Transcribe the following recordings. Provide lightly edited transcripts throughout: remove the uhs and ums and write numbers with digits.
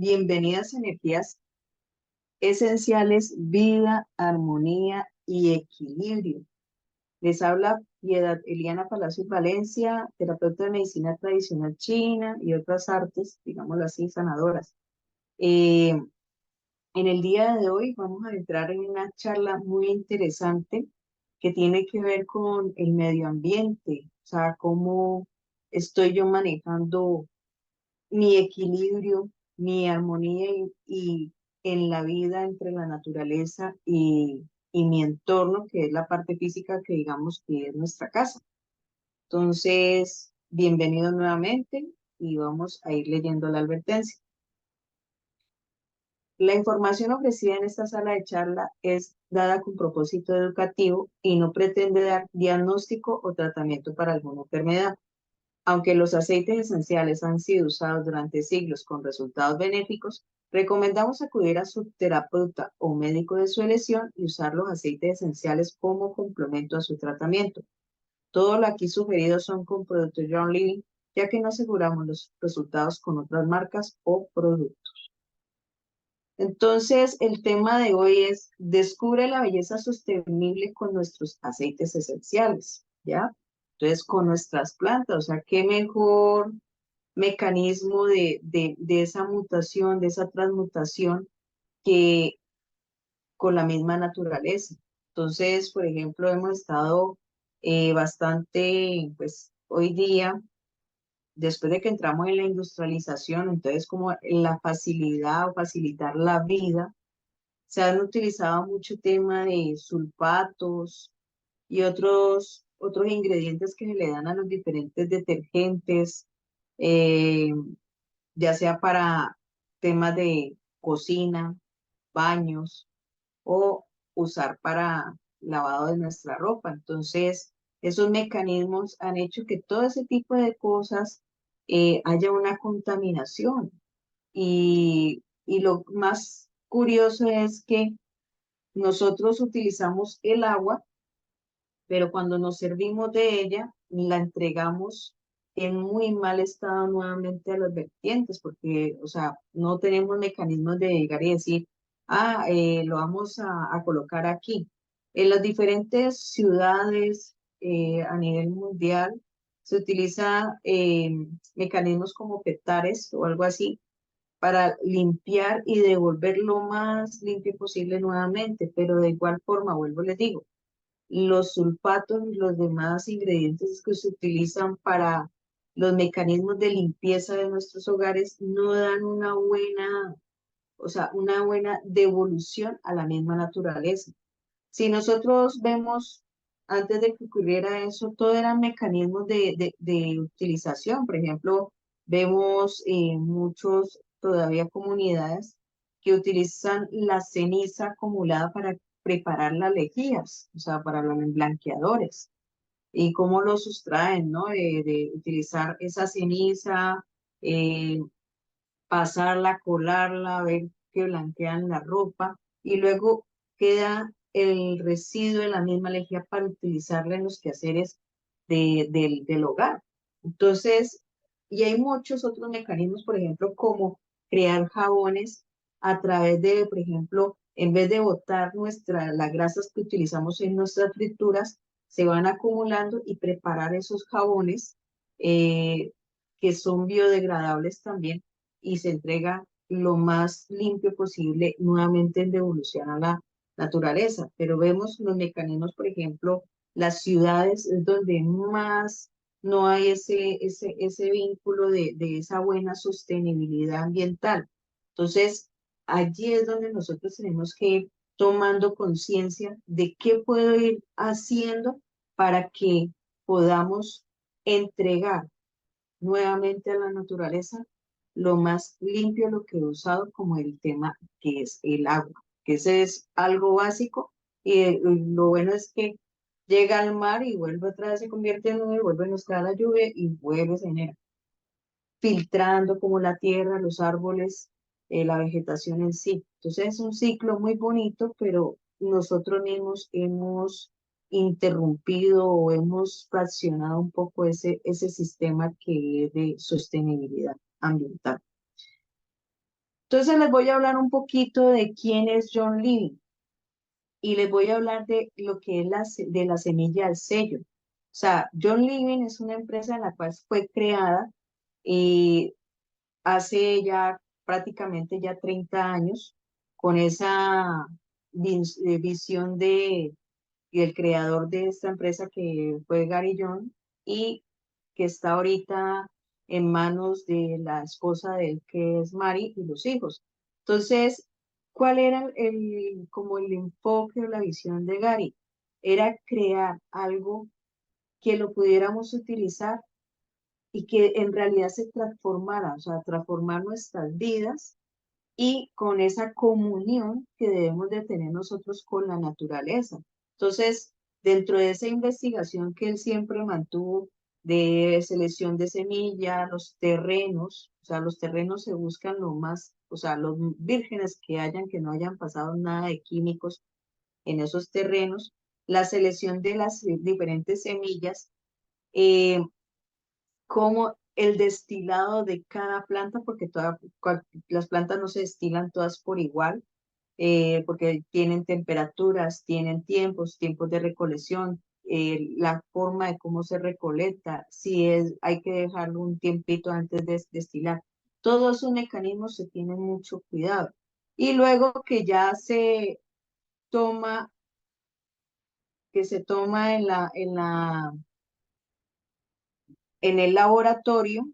Bienvenidas energías esenciales, vida, armonía y equilibrio. Les habla Piedad Eliana Palacios Valencia, terapeuta de medicina tradicional china y otras artes, digámoslo así, sanadoras. Eh, en el día de hoy vamos a entrar en una charla muy interesante que tiene que ver con el medio ambiente, o sea, cómo estoy yo manejando mi equilibrio, mi armonía y en la vida entre la naturaleza y mi entorno, que es la parte física que digamos que es nuestra casa. Entonces, bienvenido nuevamente y vamos a ir leyendo la advertencia. La información ofrecida en esta sala de charla es dada con propósito educativo y no pretende dar diagnóstico o tratamiento para alguna enfermedad. Aunque los aceites esenciales han sido usados durante siglos con resultados benéficos, recomendamos acudir a su terapeuta o médico de su elección y usar los aceites esenciales como complemento a su tratamiento. Todo lo aquí sugerido son con productos John Living, ya que no aseguramos los resultados con otras marcas o productos. Entonces, el tema de hoy es descubre la belleza sostenible con nuestros aceites esenciales, ¿ya? Entonces, con nuestras plantas, o sea, qué mejor mecanismo de esa mutación, de esa transmutación que con la misma naturaleza. Entonces, por ejemplo, hemos estado bastante, pues hoy día, después de que entramos en la industrialización, entonces como la facilidad o facilitar la vida, se han utilizado mucho tema de sulfatos y otros ingredientes que se le dan a los diferentes detergentes, eh, ya sea para temas de cocina, baños o usar para lavado de nuestra ropa. Entonces, esos mecanismos han hecho que todo ese tipo de cosas haya una contaminación. Y lo más curioso es que nosotros utilizamos el agua, pero cuando nos servimos de ella, la entregamos en muy mal estado nuevamente a los vertientes, porque, o sea, no tenemos mecanismos de llegar y decir, lo vamos a colocar aquí. En las diferentes ciudades a nivel mundial se utiliza mecanismos como PETARES o algo así para limpiar y devolver lo más limpio posible nuevamente, pero de igual forma, vuelvo, les digo, los sulfatos y los demás ingredientes que se utilizan para los mecanismos de limpieza de nuestros hogares no dan una buena, o sea, una buena devolución a la misma naturaleza. Si nosotros vemos, antes de que ocurriera eso, todo eran mecanismos de utilización. Por ejemplo, vemos muchos, todavía comunidades que utilizan la ceniza acumulada para preparar las lejías, o sea, para los blanqueadores. Y cómo lo sustraen, ¿no? De utilizar esa ceniza, eh, pasarla, colarla, ver que blanquean la ropa y luego queda el residuo de la misma lejía para utilizarla en los quehaceres del hogar. Entonces, y hay muchos otros mecanismos, por ejemplo, como crear jabones a través de, por ejemplo, en vez de botar las grasas que utilizamos en nuestras frituras, se van acumulando y preparar esos jabones que son biodegradables también y se entrega lo más limpio posible nuevamente en devolución a la naturaleza. Pero vemos los mecanismos, por ejemplo, las ciudades es donde más no hay ese vínculo de esa buena sostenibilidad ambiental. Entonces, allí es donde nosotros tenemos que ir tomando conciencia de qué puedo ir haciendo para que podamos entregar nuevamente a la naturaleza lo más limpio, lo que he usado como el tema que es el agua, que ese es algo básico y lo bueno es que llega al mar y vuelve otra vez, se convierte en nube, vuelve a nos cae la lluvia y vuelve a genera, filtrando como la tierra, los árboles, la vegetación en sí. Entonces es un ciclo muy bonito, pero nosotros mismos hemos interrumpido o hemos fraccionado un poco ese sistema que es de sostenibilidad ambiental. Entonces les voy a hablar un poquito de quién es John Living y les voy a hablar de lo que es de la semilla al sello. O sea, John Living es una empresa en la cual fue creada y hace ya prácticamente ya 30 años con esa visión y el creador de esta empresa que fue Gary John y que está ahorita en manos de la esposa de él, que es Mari, y los hijos. Entonces, ¿cuál era como el enfoque o la visión de Gary? Era crear algo que lo pudiéramos utilizar y que en realidad se transformara, o sea, transformar nuestras vidas y con esa comunión que debemos de tener nosotros con la naturaleza. Entonces, dentro de esa investigación que él siempre mantuvo de selección de semilla, los terrenos, o sea, los terrenos se buscan lo más, o sea, los vírgenes que hayan, que no hayan pasado nada de químicos en esos terrenos, la selección de las diferentes semillas, eh, como el destilado de cada planta, porque las plantas no se destilan todas por igual, porque tienen temperaturas, tienen tiempos de recolección, la forma de cómo se recolecta, si es, hay que dejarlo un tiempito antes de destilar. Todos esos mecanismos se tienen mucho cuidado. Y luego toma, que se toma en el laboratorio,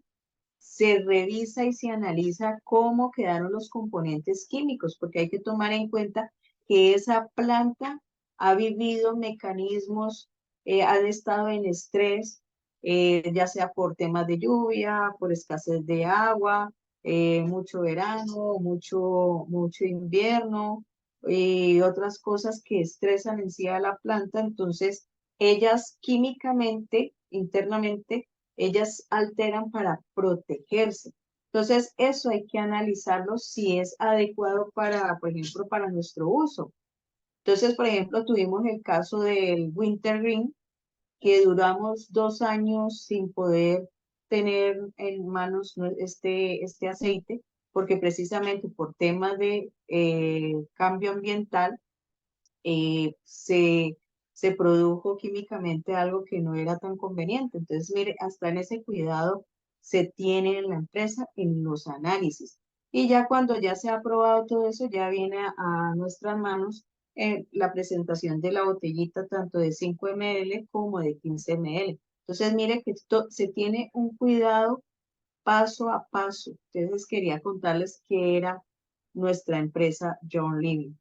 se revisa y se analiza cómo quedaron los componentes químicos, porque hay que tomar en cuenta que esa planta ha vivido mecanismos, han estado en estrés, ya sea por temas de lluvia, por escasez de agua, mucho verano, mucho invierno y otras cosas que estresan en sí a la planta. Entonces, ellas químicamente, internamente, ellas alteran para protegerse. Entonces, eso hay que analizarlo si es adecuado para, por ejemplo, para nuestro uso. Entonces, por ejemplo, tuvimos el caso del Wintergreen, que duramos 2 años sin poder tener en manos este aceite, porque precisamente por temas de cambio ambiental, eh, se, se produjo químicamente algo que no era tan conveniente. Entonces, mire, hasta en ese cuidado se tiene en la empresa en los análisis. Y ya cuando ya se ha aprobado todo eso, ya viene a nuestras manos la presentación de la botellita tanto de 5 ml como de 15 ml. Entonces, mire que esto se tiene un cuidado paso a paso. Entonces, quería contarles que era nuestra empresa John Living.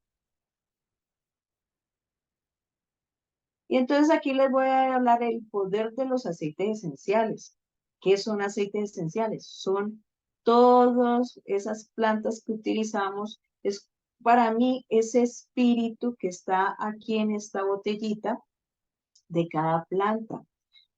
Y entonces aquí les voy a hablar el poder de los aceites esenciales. ¿Qué son aceites esenciales? Son todas esas plantas que utilizamos. Es para mí ese espíritu que está aquí en esta botellita de cada planta.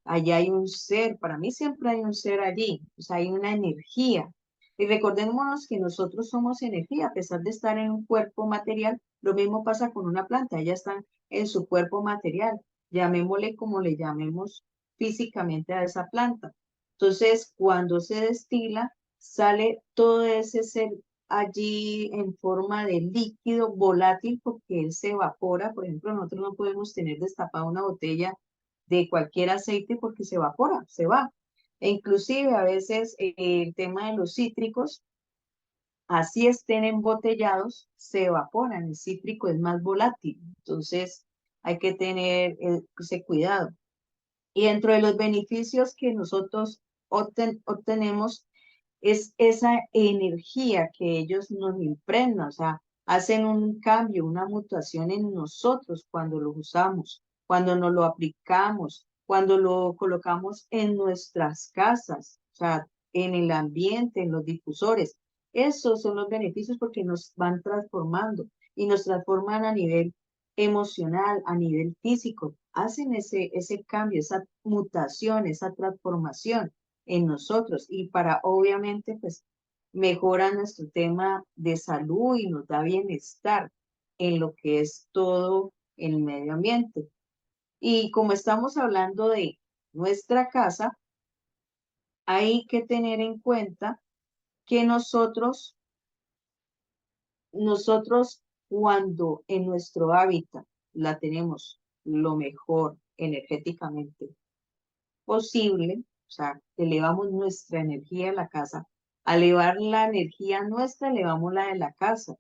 Allá hay un ser, para mí siempre hay un ser allí, o sea, hay una energía. Y recordémonos que nosotros somos energía, a pesar de estar en un cuerpo material, lo mismo pasa con una planta, ellas están en su cuerpo material, llamémosle como le llamemos físicamente a esa planta. Entonces, cuando se destila, sale todo ese ser allí en forma de líquido volátil porque él se evapora. Por ejemplo, nosotros no podemos tener destapada una botella de cualquier aceite porque se evapora, se va. E inclusive a veces el tema de los cítricos, así estén embotellados, se evaporan. El cítrico es más volátil, entonces hay que tener ese cuidado. Y dentro de los beneficios que nosotros obtenemos es esa energía que ellos nos impregnan, o sea, hacen un cambio, una mutación en nosotros cuando lo usamos, cuando nos lo aplicamos, cuando lo colocamos en nuestras casas, o sea, en el ambiente, en los difusores. Esos son los beneficios porque nos van transformando y nos transforman a nivel emocional, a nivel físico. Hacen ese cambio, esa mutación, esa transformación en nosotros y para obviamente pues mejora nuestro tema de salud y nos da bienestar en lo que es todo el medio ambiente. Y como estamos hablando de nuestra casa, hay que tener en cuenta que nosotros nosotros cuando en nuestro hábitat la tenemos lo mejor energéticamente posible, o sea, elevamos nuestra energía a la casa. Al elevar la energía nuestra, elevamos la de la casa.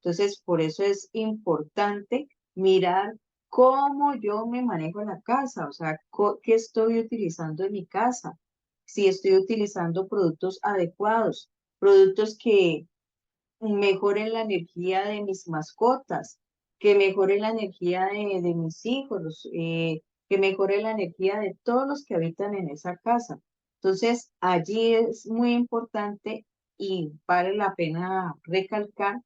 Entonces, por eso es importante mirar cómo yo me manejo en la casa, o sea, qué estoy utilizando en mi casa, si estoy utilizando productos adecuados, productos que mejoren la energía de mis mascotas, que mejoren la energía de mis hijos, que mejore la energía de todos los que habitan en esa casa. Entonces, allí es muy importante y vale la pena recalcar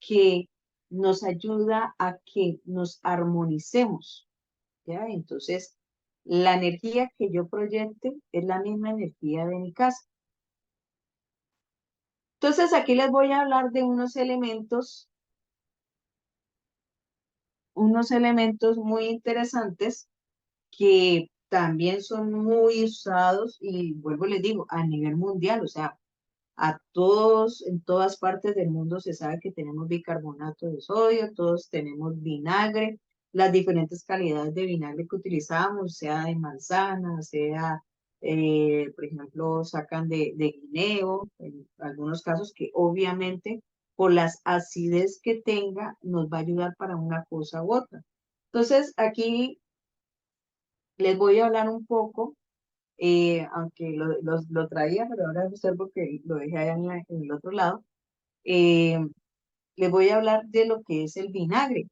que nos ayuda a que nos armonicemos, ¿ya? Entonces, la energía que yo proyecte es la misma energía de mi casa. Entonces, aquí les voy a hablar de unos elementos muy interesantes que también son muy usados y vuelvo y les digo, a nivel mundial, o sea, a todos, en todas partes del mundo se sabe que tenemos bicarbonato de sodio, todos tenemos vinagre, las diferentes calidades de vinagre que utilizamos, sea de manzana, sea, por ejemplo, sacan de guineo, en algunos casos que obviamente por las acidez que tenga nos va a ayudar para una cosa u otra. Entonces, aquí les voy a hablar un poco, aunque lo traía, pero ahora observo que lo dejé allá en el otro lado. eh, Les voy a hablar de lo que es el vinagre.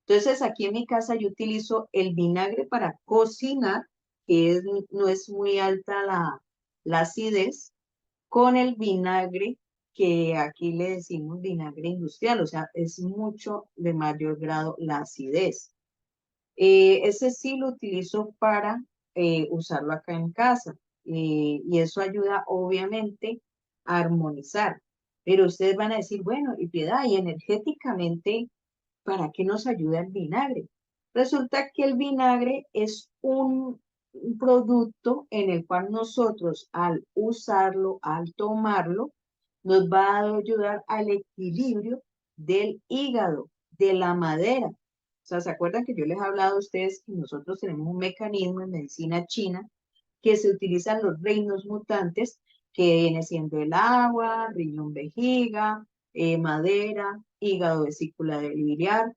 Entonces, aquí en mi casa yo utilizo el vinagre para cocinar, que no es muy alta la acidez, con el vinagre que aquí le decimos vinagre industrial, o sea, es mucho de mayor grado la acidez. Ese sí lo utilizo para usarlo acá en casa y eso ayuda obviamente a armonizar. Pero ustedes van a decir, bueno, y piedad, y energéticamente, ¿para qué nos ayuda el vinagre? Resulta que el vinagre es un producto en el cual nosotros al usarlo, al tomarlo, nos va a ayudar al equilibrio del hígado, de la madera. O sea, ¿se acuerdan que yo les he hablado a ustedes que nosotros tenemos un mecanismo en medicina china que se utilizan los reinos mutantes, que viene siendo el agua, riñón vejiga, madera, hígado, vesícula biliar,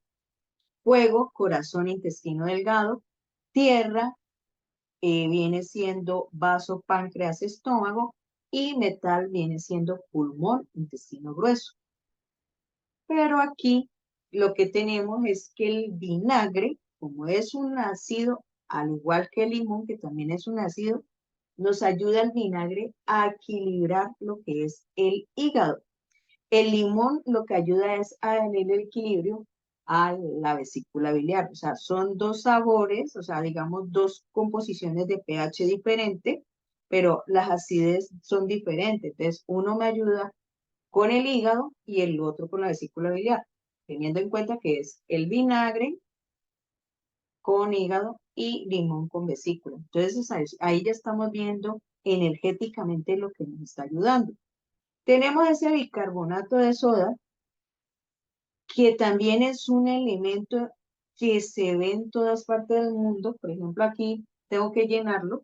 fuego, corazón, intestino delgado, tierra, viene siendo vaso, páncreas, estómago, y metal viene siendo pulmón, intestino grueso. Pero aquí lo que tenemos es que el vinagre, como es un ácido, al igual que el limón, que también es un ácido, nos ayuda el vinagre a equilibrar lo que es el hígado. El limón lo que ayuda es a darle el equilibrio a la vesícula biliar. O sea, son dos sabores, o sea, digamos, dos composiciones de pH diferente, pero las acidez son diferentes. Entonces, uno me ayuda con el hígado y el otro con la vesícula biliar, teniendo en cuenta que es el vinagre con hígado y limón con vesícula. Entonces, ahí ya estamos viendo energéticamente lo que nos está ayudando. Tenemos ese bicarbonato de soda, que también es un elemento que se ve en todas partes del mundo. Por ejemplo, aquí tengo que llenarlo,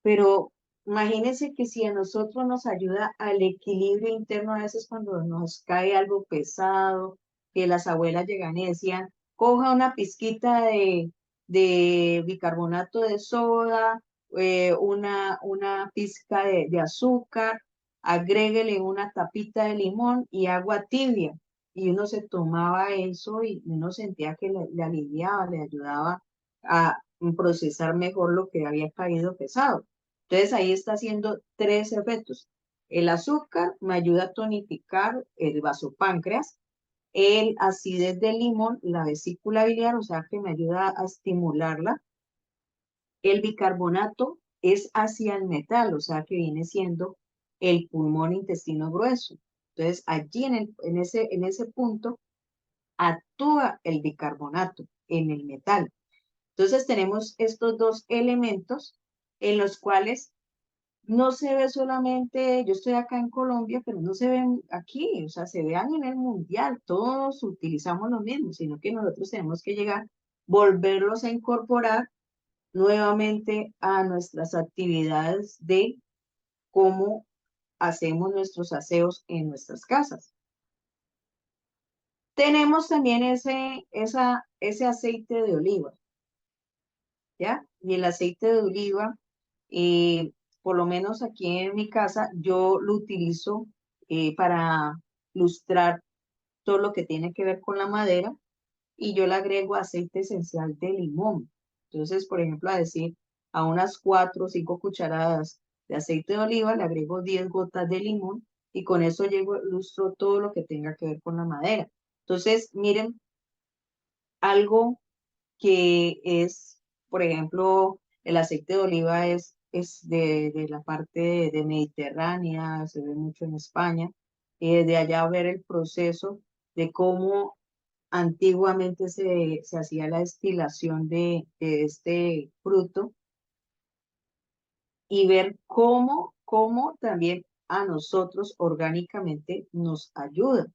pero imagínense que si a nosotros nos ayuda al equilibrio interno, a veces cuando nos cae algo pesado, que las abuelas llegan y decían, coja una pizquita de bicarbonato de soda, una pizca de azúcar, agréguele una tapita de limón y agua tibia. Y uno se tomaba eso y uno sentía que le aliviaba, le ayudaba a procesar mejor lo que había caído pesado. Entonces ahí está haciendo tres efectos. El azúcar me ayuda a tonificar el vasopáncreas, el acidez del limón, la vesícula biliar, o sea que me ayuda a estimularla. El bicarbonato es hacia el metal, o sea que viene siendo el pulmón intestino grueso. Entonces allí en ese punto actúa el bicarbonato en el metal. Entonces tenemos estos dos elementos en los cuales no se ve solamente, yo estoy acá en Colombia, pero no se ven aquí, o sea, se ve a nivel mundial, todos utilizamos lo mismo, sino que nosotros tenemos que llegar, volverlos a incorporar nuevamente a nuestras actividades de cómo hacemos nuestros aseos en nuestras casas. Tenemos también ese aceite de oliva, ¿ya? Y el aceite de oliva, eh, por lo menos aquí en mi casa, yo lo utilizo para lustrar todo lo que tiene que ver con la madera y yo le agrego aceite esencial de limón. Entonces, por ejemplo, a decir, a unas 4 o 5 cucharadas de aceite de oliva le agrego 10 gotas de limón y con eso llego, lustro todo lo que tenga que ver con la madera. Entonces, miren, algo que es, por ejemplo, el aceite de oliva es de la parte de Mediterránea, se ve mucho en España, y desde allá ver el proceso de cómo antiguamente se hacía la destilación de este fruto y ver cómo también a nosotros orgánicamente nos ayuda.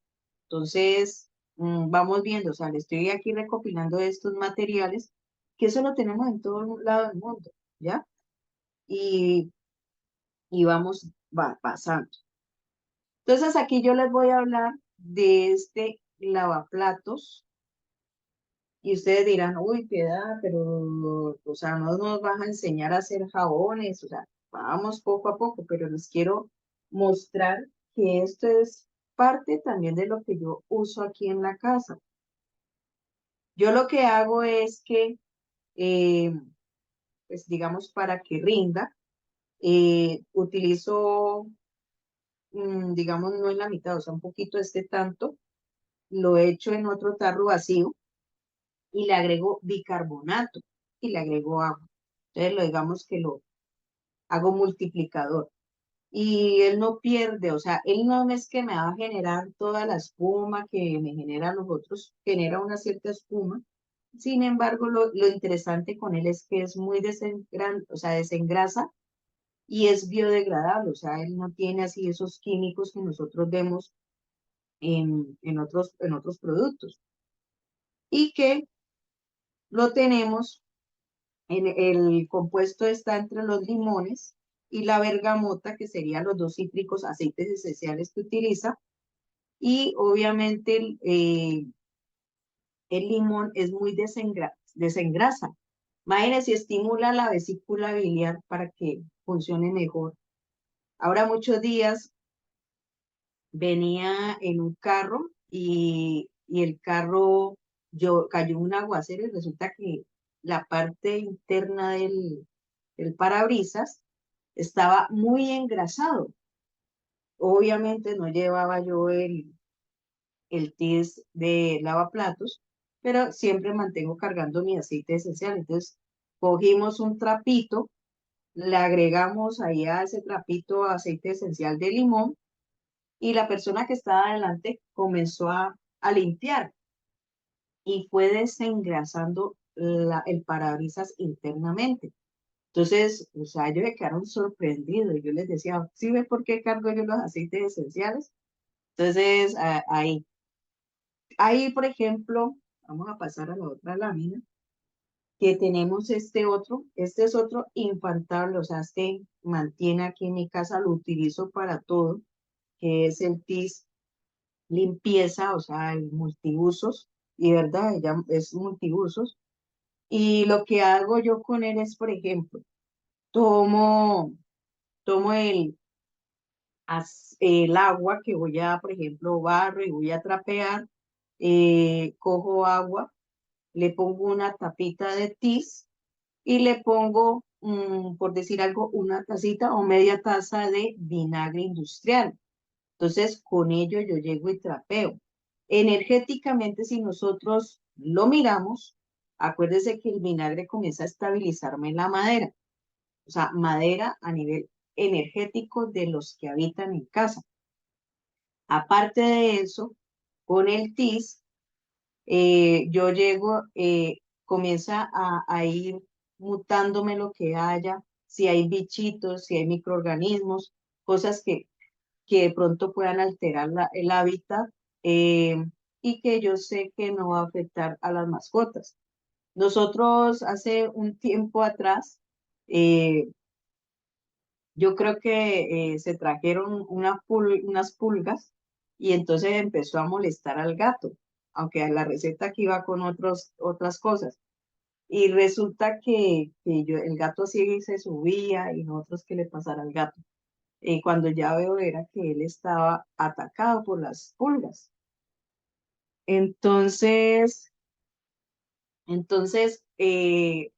Entonces, vamos viendo, o sea, le estoy aquí recopilando estos materiales, que eso lo tenemos en todo lado del mundo, ¿ya? Y, y vamos pasando. Entonces, aquí yo les voy a hablar de este lavaplatos. Y ustedes dirán, uy, Piedad, pero, o sea, no nos vas a enseñar a hacer jabones, o sea, vamos poco a poco, pero les quiero mostrar que esto es parte también de lo que yo uso aquí en la casa. Yo lo que hago es que, eh, pues digamos, para que rinda, utilizo, digamos, no en la mitad, o sea, un poquito este tanto, lo echo en otro tarro vacío y le agrego bicarbonato y le agrego agua. Entonces, lo digamos que lo hago multiplicador. Y él no pierde, o sea, él no es que me va a generar toda la espuma que me generan los otros, genera una cierta espuma. Sin embargo, lo interesante con él es que es muy o sea, desengrasa y es biodegradable, o sea, él no tiene así esos químicos que nosotros vemos en otros productos. Y que lo tenemos el compuesto está entre los limones y la bergamota, que serían los dos cítricos aceites esenciales que utiliza. Y obviamente el limón es muy desengrasa. Imagínense, estimula la vesícula biliar para que funcione mejor. Ahora muchos días venía en un carro y el carro cayó un aguacero y resulta que la parte interna del parabrisas estaba muy engrasado. Obviamente no llevaba yo el test de lavaplatos, pero siempre mantengo cargando mi aceite esencial. Entonces, cogimos un trapito, le agregamos ahí a ese trapito aceite esencial de limón y la persona que estaba adelante comenzó a limpiar y fue desengrasando el parabrisas internamente. Entonces, o sea, ellos me quedaron sorprendidos. Yo les decía, ¿sí ves por qué cargo yo los aceites esenciales? Entonces, ahí, por ejemplo, vamos a pasar a la otra lámina, que tenemos este es otro infaltable, o sea, este mantiene aquí en mi casa, lo utilizo para todo, que es el TIS limpieza, o sea, el multiusos, y verdad, ella es multiusos. Y lo que hago yo con él es, por ejemplo, tomo, tomo el agua que voy a, por ejemplo, barro y voy a trapear, cojo agua, le pongo una tapita de tis y le pongo, por decir algo, una tacita o media taza de vinagre industrial. Entonces, con ello yo llego y trapeo. Energéticamente, si nosotros lo miramos, acuérdese que el vinagre comienza a estabilizarme la madera, o sea, madera a nivel energético de los que habitan en casa. Aparte de eso, con el TIS, yo llego, comienza a ir mutándome lo que haya. si hay bichitos, si hay microorganismos, cosas que de pronto puedan alterar el hábitat eh, y que yo sé que no va a afectar a las mascotas. Nosotros hace un tiempo atrás, eh, yo creo que se trajeron unas pulgas y entonces empezó a molestar al gato, aunque la receta aquí va con otras cosas. Y resulta el gato así se subía y nosotros qué le pasara al gato. Cuando ya veo era que él estaba atacado por las pulgas. Entonces,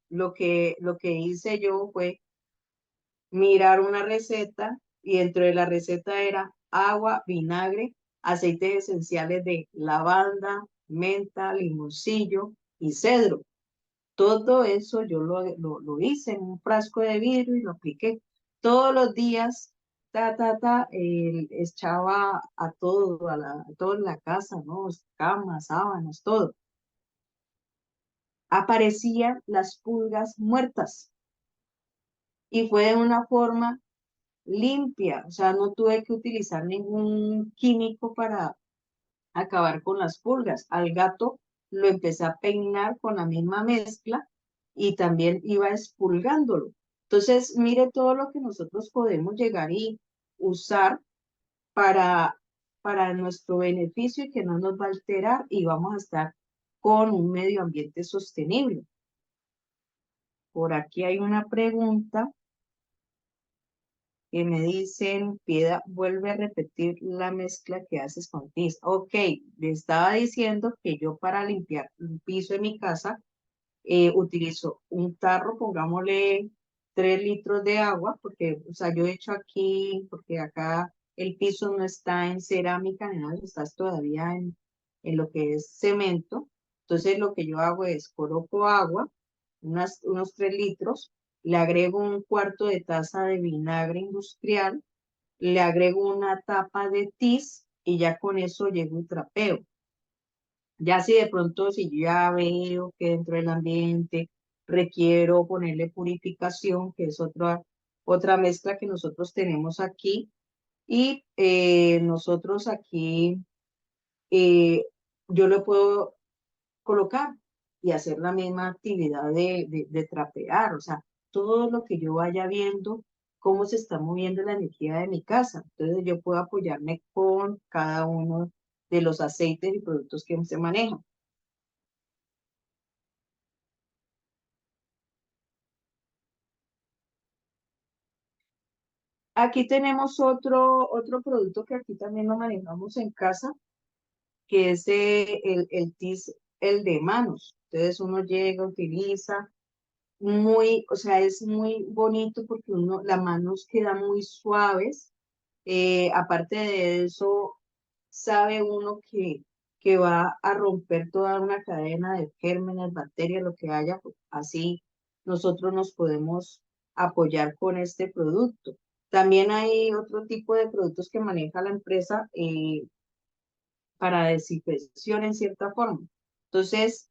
lo que hice yo fue mirar una receta y dentro de la receta era agua, vinagre, aceites esenciales de lavanda, menta, limoncillo y cedro. Todo eso yo lo hice en un frasco de vidrio y lo apliqué. Todos los días, echaba a todo en la casa, ¿no? Camas, sábanas, todo. Aparecían las pulgas muertas y fue de una forma limpia, o sea, no tuve que utilizar ningún químico para acabar con las pulgas. Al gato lo empecé a peinar con la misma mezcla y también iba expulgándolo. Entonces, mire todo lo que nosotros podemos llegar y usar para, para nuestro beneficio y que no nos va a alterar y vamos a estar con un medio ambiente sostenible. Por aquí hay una pregunta que me dicen, Piedad, vuelve a repetir la mezcla que haces con tiza. Ok, le estaba diciendo que yo para limpiar un piso de mi casa utilizo un tarro, pongámosle 3 litros de agua, porque, o sea, yo he hecho aquí, porque acá el piso no está en cerámica ni nada, estás todavía en lo que es cemento. Entonces lo que yo hago es coloco agua, unos 3 litros, le agrego un cuarto de taza de vinagre industrial, le agrego una tapa de tiz y ya con eso llego y trapeo. Ya si de pronto, si yo ya veo que dentro del ambiente requiero ponerle purificación, que es otra mezcla que nosotros tenemos aquí, y nosotros aquí, eh, yo lo puedo colocar y hacer la misma actividad de trapear, o sea, todo lo que yo vaya viendo, cómo se está moviendo la energía de mi casa. Entonces yo puedo apoyarme con cada uno de los aceites y productos que se manejan. Aquí tenemos otro producto que aquí también lo manejamos en casa, que es el TIS, el de manos. Entonces uno llega, utiliza, o sea, es muy bonito porque las manos quedan muy suaves. Aparte de eso, sabe uno que va a romper toda una cadena de gérmenes, bacterias, lo que haya, pues, así nosotros nos podemos apoyar con este producto. También hay otro tipo de productos que maneja la empresa para desinfección en cierta forma. Entonces,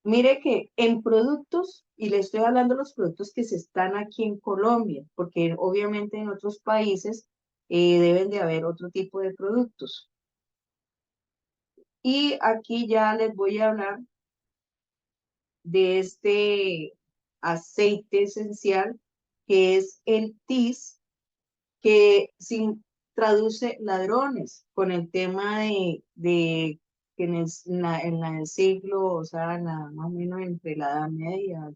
mire que en productos, y le estoy hablando de los productos que se están aquí en Colombia, porque obviamente en otros países deben de haber otro tipo de productos. Y aquí ya les voy a hablar de este aceite esencial que es el TIS, que traduce ladrones con el tema de que en el siglo, o sea, más o menos entre la Edad Media,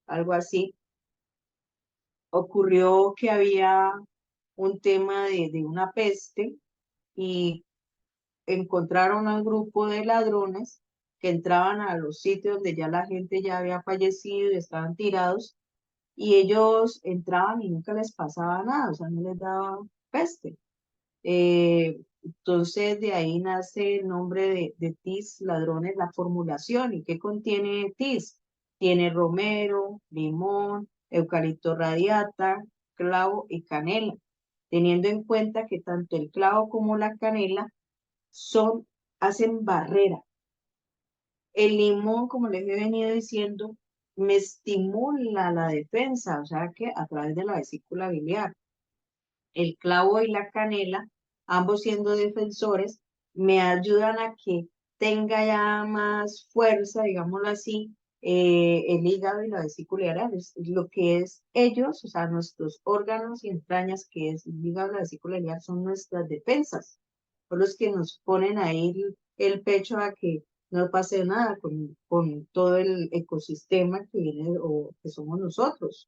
algo así, ocurrió que había un tema de una peste y encontraron a un grupo de ladrones que entraban a los sitios donde ya la gente ya había fallecido y estaban tirados, y ellos entraban y nunca les pasaba nada, o sea, no les daba peste. Entonces de ahí nace el nombre de TIS, ladrones, la formulación. ¿Y qué contiene TIS? Tiene romero, limón, eucalipto radiata, clavo y canela, teniendo en cuenta que tanto el clavo como la canela hacen barrera. El limón, como les he venido diciendo, me estimula la defensa, o sea que a través de la vesícula biliar. El clavo y la canela, ambos siendo defensores, me ayudan a que tenga ya más fuerza, digámoslo así, el hígado y la vesícula biliar, lo que es ellos, o sea, nuestros órganos y entrañas, que es el hígado y la vesícula biliar, son nuestras defensas, son los que nos ponen ahí el pecho a que no pase nada con todo el ecosistema que viene o que somos nosotros.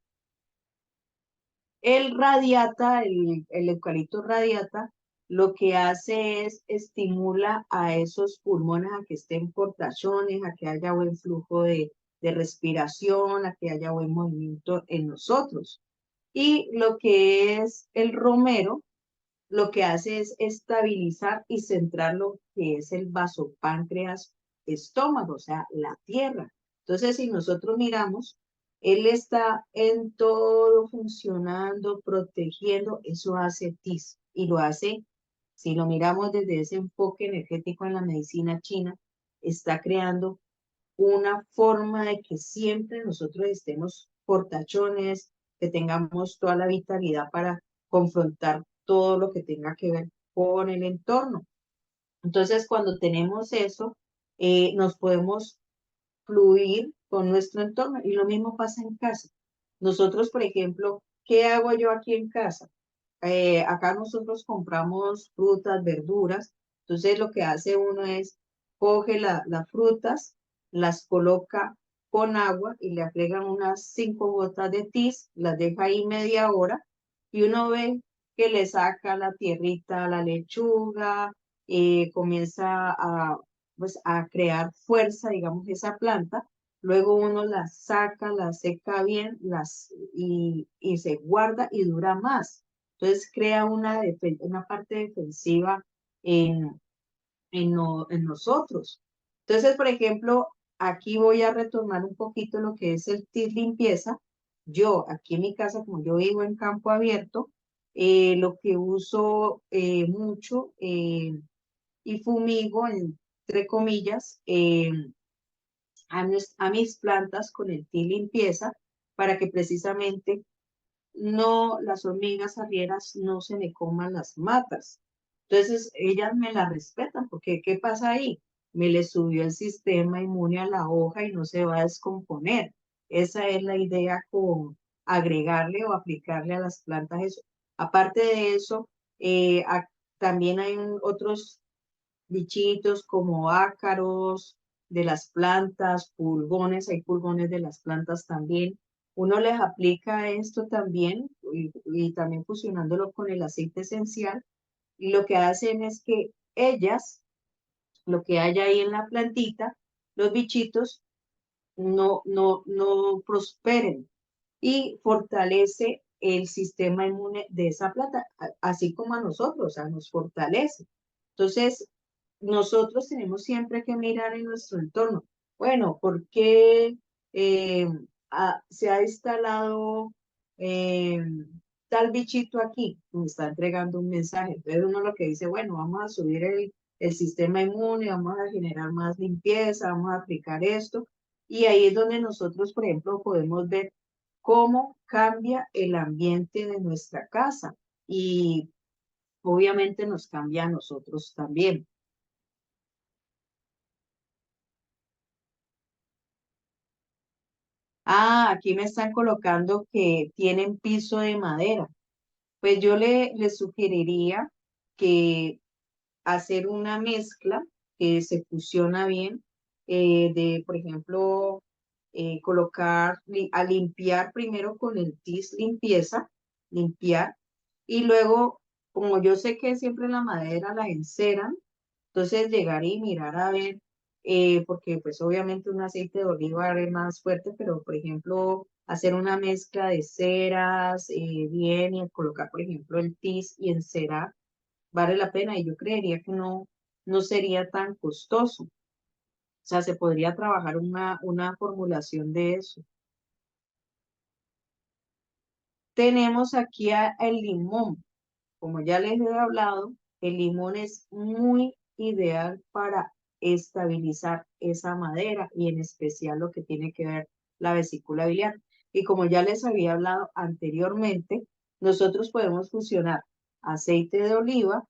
El radiata, el eucalipto radiata, lo que hace es estimula a esos pulmones a que estén por tachones, a que haya buen flujo de respiración, a que haya buen movimiento en nosotros. Y lo que es el romero, lo que hace es estabilizar y centrar lo que es el vasopáncreas estómago, o sea, la tierra. Entonces, si nosotros miramos, él está en todo funcionando, protegiendo, eso hace TIS y lo hace, si lo miramos desde ese enfoque energético en la medicina china, está creando una forma de que siempre nosotros estemos portachones, que tengamos toda la vitalidad para confrontar todo lo que tenga que ver con el entorno. Entonces, cuando tenemos eso, nos podemos fluir con nuestro entorno y lo mismo pasa en casa. Nosotros, por ejemplo, ¿qué hago yo aquí en casa? Acá nosotros compramos frutas, verduras, entonces lo que hace uno es coge las frutas, las coloca con agua y le agregan unas 5 gotas de tis, las deja ahí media hora y uno ve que le saca la tierrita a la lechuga, comienza pues, a crear fuerza, digamos, esa planta. Luego uno la saca, la seca bien y se guarda y dura más. Entonces crea una parte defensiva en, en nosotros. Entonces, por ejemplo, aquí voy a retomar un poquito lo que es el tip limpieza. Yo, aquí en mi casa, como yo vivo en campo abierto, lo que uso mucho y fumigo, entre comillas, a mis plantas con el tip limpieza para que precisamente no, las hormigas arrieras no se me coman las matas. Entonces, ellas me la respetan, porque ¿qué pasa ahí? Me le subió el sistema inmune a la hoja y no se va a descomponer. Esa es la idea con agregarle o aplicarle a las plantas eso. Aparte de eso, también hay otros bichitos como ácaros de las plantas, pulgones, hay pulgones de las plantas también. Uno les aplica esto también y también fusionándolo con el aceite esencial. Y lo que hacen es que ellas, lo que hay ahí en la plantita, los bichitos, no prosperen y fortalece el sistema inmune de esa planta, así como a nosotros, o sea, nos fortalece. Entonces, nosotros tenemos siempre que mirar en nuestro entorno. Bueno, ¿por qué se ha instalado eh, tal bichito aquí? Me está entregando un mensaje. Entonces uno lo que dice, bueno, vamos a subir el sistema inmune, vamos a generar más limpieza, vamos a aplicar esto. Y ahí es donde nosotros, por ejemplo, podemos ver cómo cambia el ambiente de nuestra casa y obviamente nos cambia a nosotros también. Ah, aquí me están colocando que tienen piso de madera. Pues yo le sugeriría que hacer una mezcla que se fusiona bien, por ejemplo, a limpiar primero con el tis limpieza, limpiar, y luego, como yo sé que siempre la madera la enceran, entonces llegar y mirar a ver, porque pues obviamente un aceite de oliva es más fuerte, pero por ejemplo, hacer una mezcla de ceras bien y colocar, por ejemplo, el tis y encerar vale la pena y yo creería que no sería tan costoso. O sea, se podría trabajar una formulación de eso. Tenemos aquí el limón. Como ya les he hablado, el limón es muy ideal para estabilizar esa madera y en especial lo que tiene que ver la vesícula biliar. Y como ya les había hablado anteriormente, nosotros podemos fusionar aceite de oliva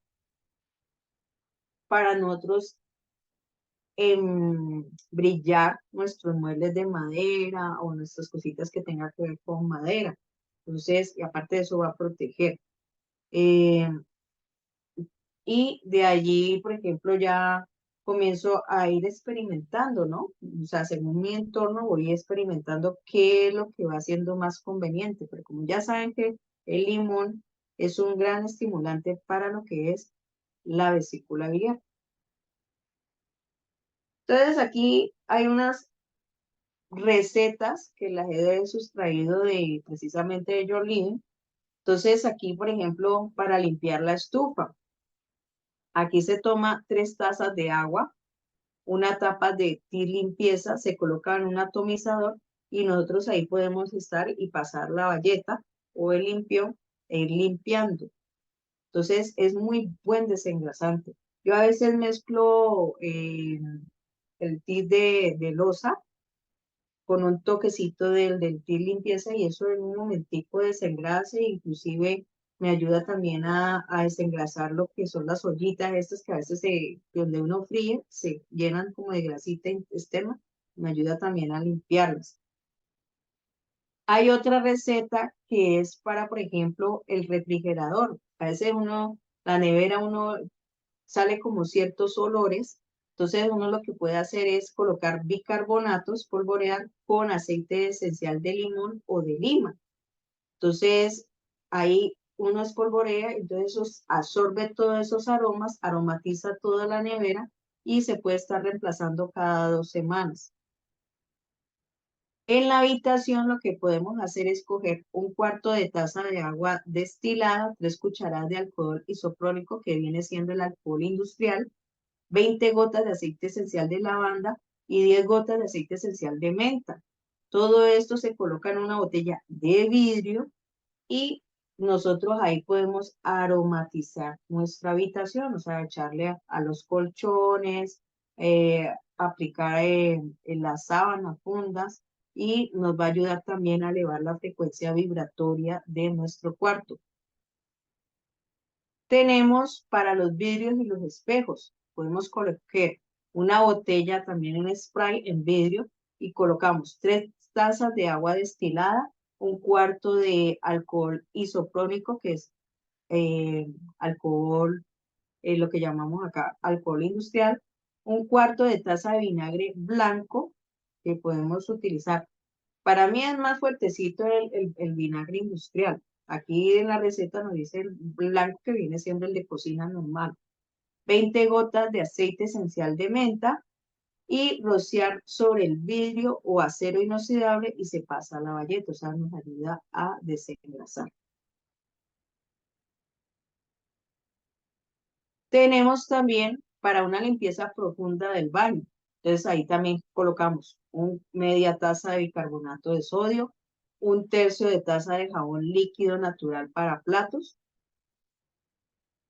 para nosotros brillar nuestros muebles de madera o nuestras cositas que tengan que ver con madera. Entonces, y aparte de eso va a proteger. Eh, y de allí, por ejemplo, ya comienzo a ir experimentando, ¿no? O sea, según mi entorno voy experimentando qué es lo que va siendo más conveniente, pero como ya saben que el limón es un gran estimulante para lo que es la vesícula biliar. Entonces aquí hay unas recetas que las he sustraído de precisamente de Jolene. Entonces aquí, por ejemplo, para limpiar la estufa, aquí se toma 3 tazas de agua, una tapa de Tide limpieza, se coloca en un atomizador y nosotros ahí podemos estar y pasar la bayeta o el limpión e ir limpiando. Entonces es muy buen desengrasante. Yo a veces mezclo el Tide de loza con un toquecito del Tide limpieza y eso en un momentico desengrase, inclusive me ayuda también a desengrasar lo que son las ollitas estas que a veces donde uno fríe se llenan como de grasita externa, me ayuda también a limpiarlas. Hay otra receta que es para, por ejemplo, el refrigerador. A veces la nevera sale como ciertos olores. Entonces uno lo que puede hacer es colocar bicarbonato, espolvorear con aceite esencial de limón o de lima. Entonces ahí uno espolvorea, entonces eso absorbe todos esos aromas, aromatiza toda la nevera y se puede estar reemplazando cada 2 semanas. En la habitación lo que podemos hacer es coger 1/4 de taza de agua destilada, 3 cucharadas de alcohol isoprónico, que viene siendo el alcohol industrial, 20 gotas de aceite esencial de lavanda y 10 gotas de aceite esencial de menta. Todo esto se coloca en una botella de vidrio y nosotros ahí podemos aromatizar nuestra habitación, o sea, echarle a los colchones, aplicar en las sábanas fundas y nos va a ayudar también a elevar la frecuencia vibratoria de nuestro cuarto. Tenemos para los vidrios y los espejos, podemos colocar una botella también en spray en vidrio y colocamos 3 tazas de agua destilada, 1/4 de alcohol isoprónico, que es alcohol, lo que llamamos acá alcohol industrial, 1/4 de taza de vinagre blanco que podemos utilizar. Para mí es más fuertecito el vinagre industrial. Aquí en la receta nos dice el blanco, que viene siendo el de cocina normal. 20 gotas de aceite esencial de menta y rociar sobre el vidrio o acero inoxidable y se pasa a la bayeta, o sea, nos ayuda a desengrasar. Tenemos también para una limpieza profunda del baño. Entonces ahí también colocamos media taza de bicarbonato de sodio, 1/3 de taza de jabón líquido natural para platos,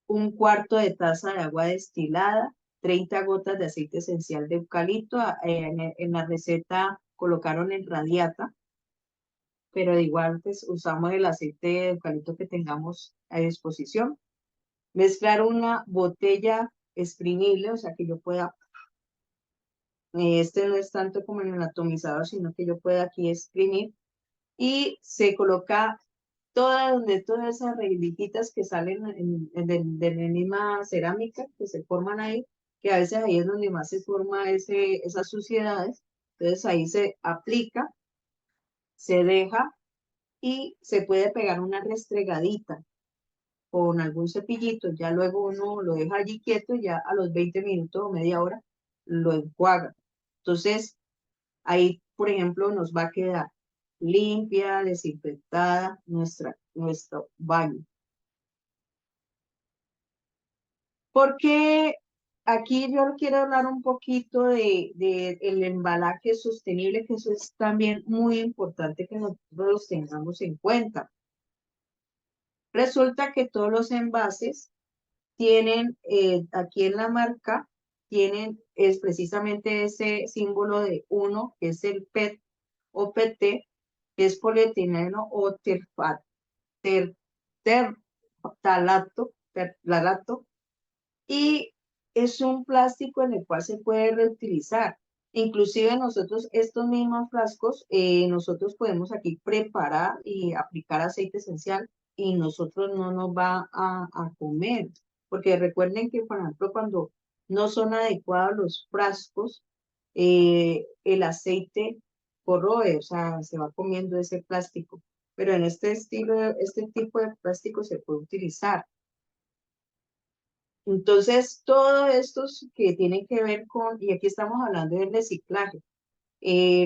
1/4 de taza de agua destilada, 30 gotas de aceite esencial de eucalipto. En la receta colocaron en radiata, pero de igual pues usamos el aceite de eucalipto que tengamos a disposición. Mezclar una botella exprimible, o sea que yo pueda, este no es tanto como en el atomizador, sino que yo pueda aquí exprimir y se coloca donde todas esas reglitas que salen de la misma cerámica que se forman ahí, que a veces ahí es donde más se forma esas suciedades. Entonces ahí se aplica, se deja y se puede pegar una restregadita con algún cepillito, ya luego uno lo deja allí quieto y ya a los 20 minutos o media hora lo enjuaga. Entonces, ahí, por ejemplo, nos va a quedar limpia, desinfectada nuestro baño. Porque aquí yo quiero hablar un poquito de el embalaje sostenible, que eso es también muy importante que nosotros los tengamos en cuenta. Resulta que todos los envases tienen, aquí en la marca, es precisamente ese símbolo de 1, que es el PET, OPT, que es polietileno o ter- tertalato, y es un plástico en el cual se puede reutilizar. Inclusive nosotros, estos mismos frascos, nosotros podemos aquí preparar y aplicar aceite esencial y nosotros no nos va a comer. Porque recuerden que, por ejemplo, cuando no son adecuados los frascos, el aceite corroe, o sea, se va comiendo ese plástico. Pero en este estilo, este tipo de plástico se puede utilizar. Entonces, todo esto que tiene que ver con, y aquí estamos hablando del reciclaje.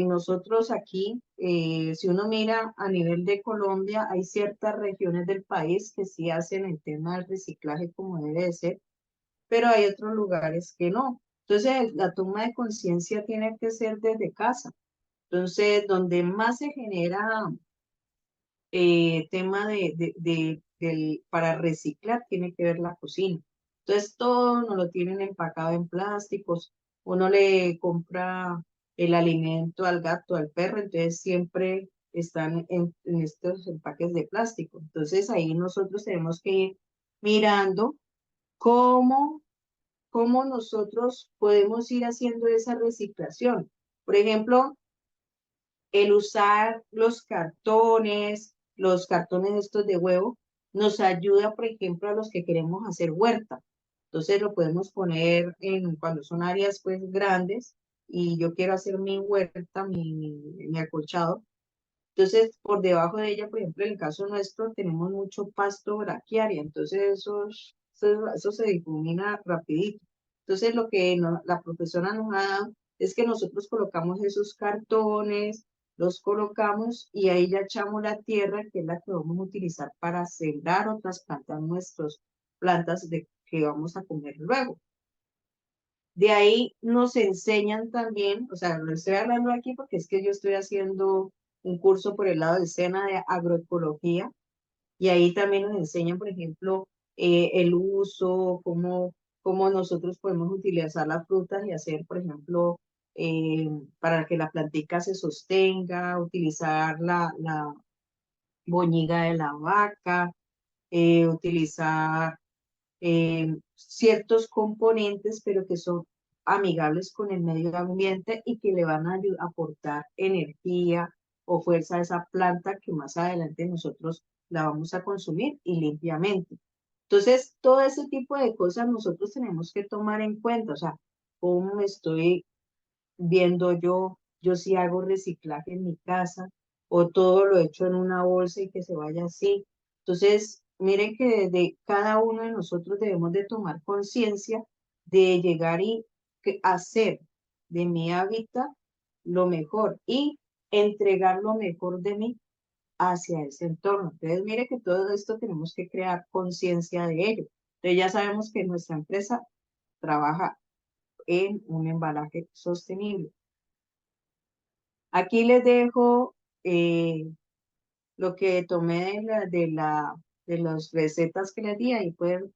Nosotros aquí, si uno mira a nivel de Colombia, hay ciertas regiones del país que sí hacen el tema del reciclaje como debe de ser, pero hay otros lugares que no. Entonces, la toma de conciencia tiene que ser desde casa. Entonces, donde más se genera tema para reciclar tiene que ver la cocina. Entonces todo nos lo tienen empacado en plásticos, uno le compra el alimento al gato, al perro, entonces siempre están en estos empaques de plástico. Entonces ahí nosotros tenemos que ir mirando cómo, cómo nosotros podemos ir haciendo esa reciclación. Por ejemplo, el usar los cartones estos de huevo, nos ayuda, por ejemplo, a los que queremos hacer huerta. Entonces lo podemos poner cuando son áreas pues grandes y yo quiero hacer mi huerta, mi acolchado. Entonces, por debajo de ella, por ejemplo, en el caso nuestro, tenemos mucho pasto braquiaria, entonces eso se difumina rapidito. Entonces, lo que la profesora nos ha dado es que nosotros colocamos esos cartones, los colocamos y ahí ya echamos la tierra, que es la que vamos a utilizar para sembrar o trasplantar nuestras plantas que vamos a comer luego. De ahí nos enseñan también, o sea, lo estoy hablando aquí porque es que yo estoy haciendo un curso por el lado del SENA de agroecología y ahí también nos enseñan, por ejemplo, el uso, cómo nosotros podemos utilizar las frutas y hacer, por ejemplo, para que la plantica se sostenga, utilizar la boñiga de la vaca, utilizar ciertos componentes, pero que son amigables con el medio ambiente y que le van a aportar energía o fuerza a esa planta que más adelante nosotros la vamos a consumir y limpiamente. Entonces, todo ese tipo de cosas nosotros tenemos que tomar en cuenta, o sea, cómo me estoy viendo yo si hago reciclaje en mi casa o todo lo echo en una bolsa y que se vaya así. Entonces, miren que desde cada uno de nosotros debemos de tomar conciencia de llegar y hacer de mi hábitat lo mejor y entregar lo mejor de mí hacia ese entorno. Entonces, mire que todo esto tenemos que crear conciencia de ello. Entonces, ya sabemos que nuestra empresa trabaja en un embalaje sostenible. Aquí les dejo lo que tomé de las recetas que les di. Ahí pueden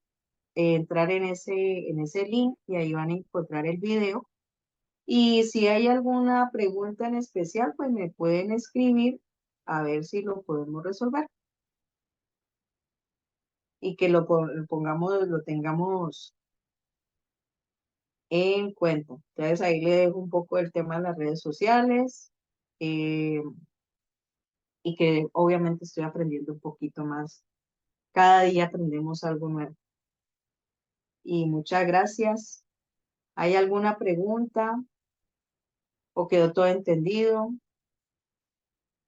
entrar en ese link y ahí van a encontrar el video. Y si hay alguna pregunta en especial, pues me pueden escribir a ver si lo podemos resolver y que lo tengamos en cuenta. Entonces ahí le dejo un poco el tema de las redes sociales. eh, y que obviamente estoy aprendiendo un poquito más. Cada día aprendemos algo nuevo. Y muchas gracias. ¿Hay alguna pregunta o quedó todo entendido?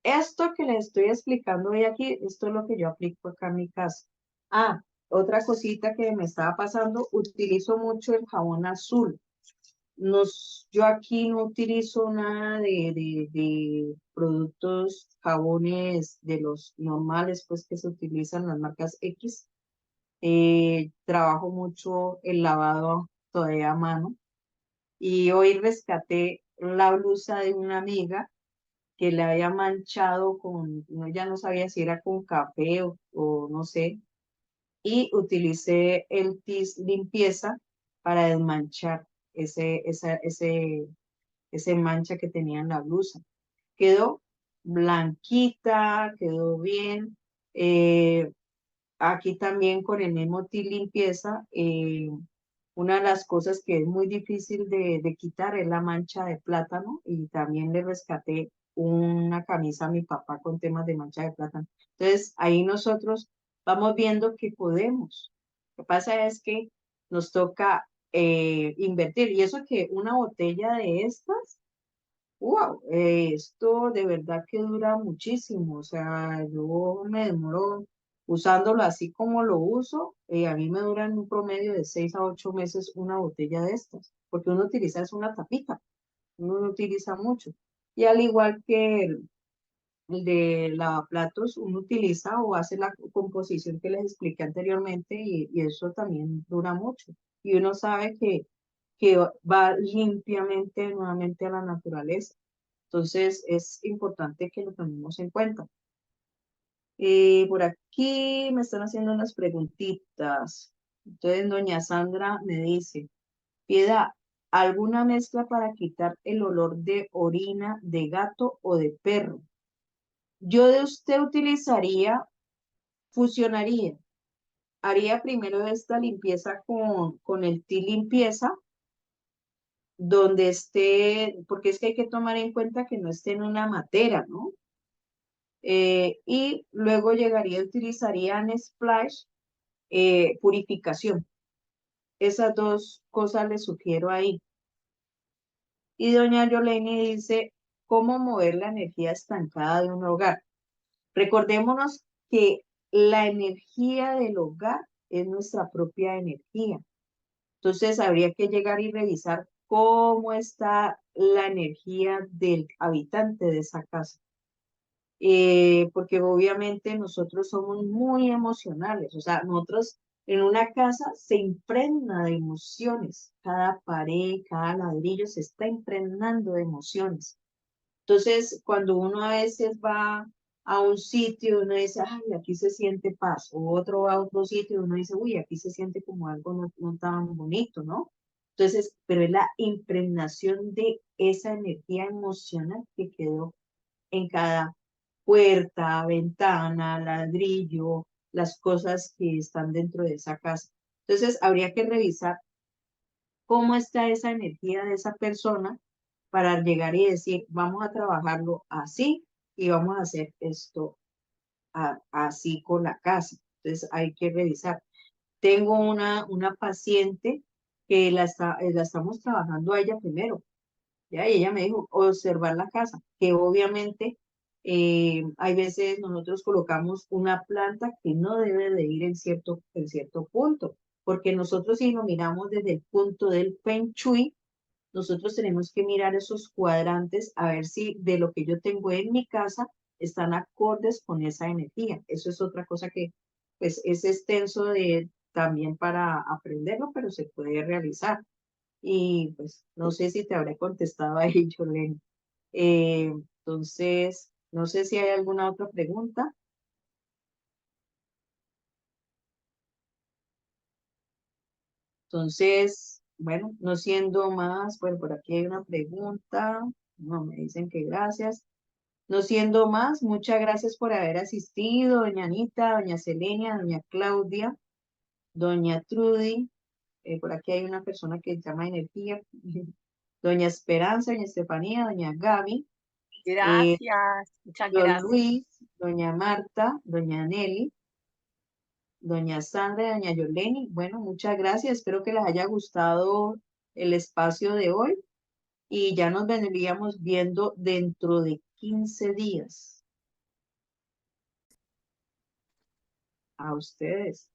Esto que les estoy explicando hoy aquí, esto es lo que yo aplico acá en mi casa. Ah, otra cosita que me estaba pasando, utilizo mucho el jabón azul. Yo aquí no utilizo nada de productos, jabones de los normales, pues que se utilizan las marcas X. Trabajo mucho el lavado todavía a mano y hoy rescaté la blusa de una amiga que le había manchado ya no sabía si era con café o no sé, y utilicé el TIS limpieza para desmanchar ese mancha que tenía en la blusa. Quedó blanquita, quedó bien. Eh, Aquí también con el Nemoti limpieza, una de las cosas que es muy difícil de quitar es la mancha de plátano y también le rescaté una camisa a mi papá con temas de mancha de plátano. Entonces ahí nosotros vamos viendo que podemos. Lo que pasa es que nos toca invertir y eso que una botella de estas, wow, esto de verdad que dura muchísimo. O sea, yo me demoro usándolo así como lo uso. A mí me dura en un promedio de 6 a 8 meses una botella de estas, porque uno utiliza es una tapita, uno no utiliza mucho. Y al igual que el de lavaplatos, uno utiliza o hace la composición que les expliqué anteriormente y eso también dura mucho. Y uno sabe que va limpiamente nuevamente a la naturaleza. Entonces es importante que lo tomemos en cuenta. Por aquí me están haciendo unas preguntitas. Entonces, doña Sandra me dice, Piedad, ¿alguna mezcla para quitar el olor de orina de gato o de perro? Yo de usted utilizaría, fusionaría. Haría primero esta limpieza con el T limpieza, donde esté, porque es que hay que tomar en cuenta que no esté en una matera, ¿no? Y luego llegaría, utilizaría en Splash purificación. Esas dos cosas le sugiero ahí. Y doña Yoleni dice, ¿cómo mover la energía estancada de un hogar? Recordémonos que la energía del hogar es nuestra propia energía. Entonces habría que llegar y revisar cómo está la energía del habitante de esa casa. Porque obviamente nosotros somos muy emocionales, o sea, nosotros en una casa se impregna de emociones, cada pared, cada ladrillo se está impregnando de emociones. Entonces, cuando uno a veces va a un sitio, uno dice, ay, aquí se siente paz, o otro va a otro sitio, uno dice, uy, aquí se siente como algo no tan bonito, ¿no? Entonces, pero es la impregnación de esa energía emocional que quedó en cada puerta, ventana, ladrillo, las cosas que están dentro de esa casa. Entonces, habría que revisar cómo está esa energía de esa persona para llegar y decir, vamos a trabajarlo así y vamos a hacer esto así con la casa. Entonces, hay que revisar. Tengo una paciente que la estamos trabajando a ella primero. ¿Ya? Y ella me dijo, observar la casa, que obviamente hay veces nosotros colocamos una planta que no debe de ir en cierto punto, porque nosotros si lo miramos desde el punto del Feng Shui, nosotros tenemos que mirar esos cuadrantes a ver si de lo que yo tengo en mi casa están acordes con esa energía. Eso es otra cosa que pues es extenso también para aprenderlo, pero se puede realizar. Y pues no sé si te habré contestado ahí, Jolene. Entonces, no sé si hay alguna otra pregunta. Entonces, bueno, no siendo más, bueno, por aquí hay una pregunta. No, me dicen que gracias. No siendo más, muchas gracias por haber asistido, doña Anita, doña Selenia, doña Claudia, doña Trudy. Por aquí hay una persona que llama Energía. Doña Esperanza, doña Estefanía, doña Gaby. eh, Gracias, muchas Don gracias. Luis, doña Marta, doña Nelly, doña Sandra, doña Yoleni. Bueno, muchas gracias. Espero que les haya gustado el espacio de hoy y ya nos vendríamos viendo dentro de 15 días. A ustedes.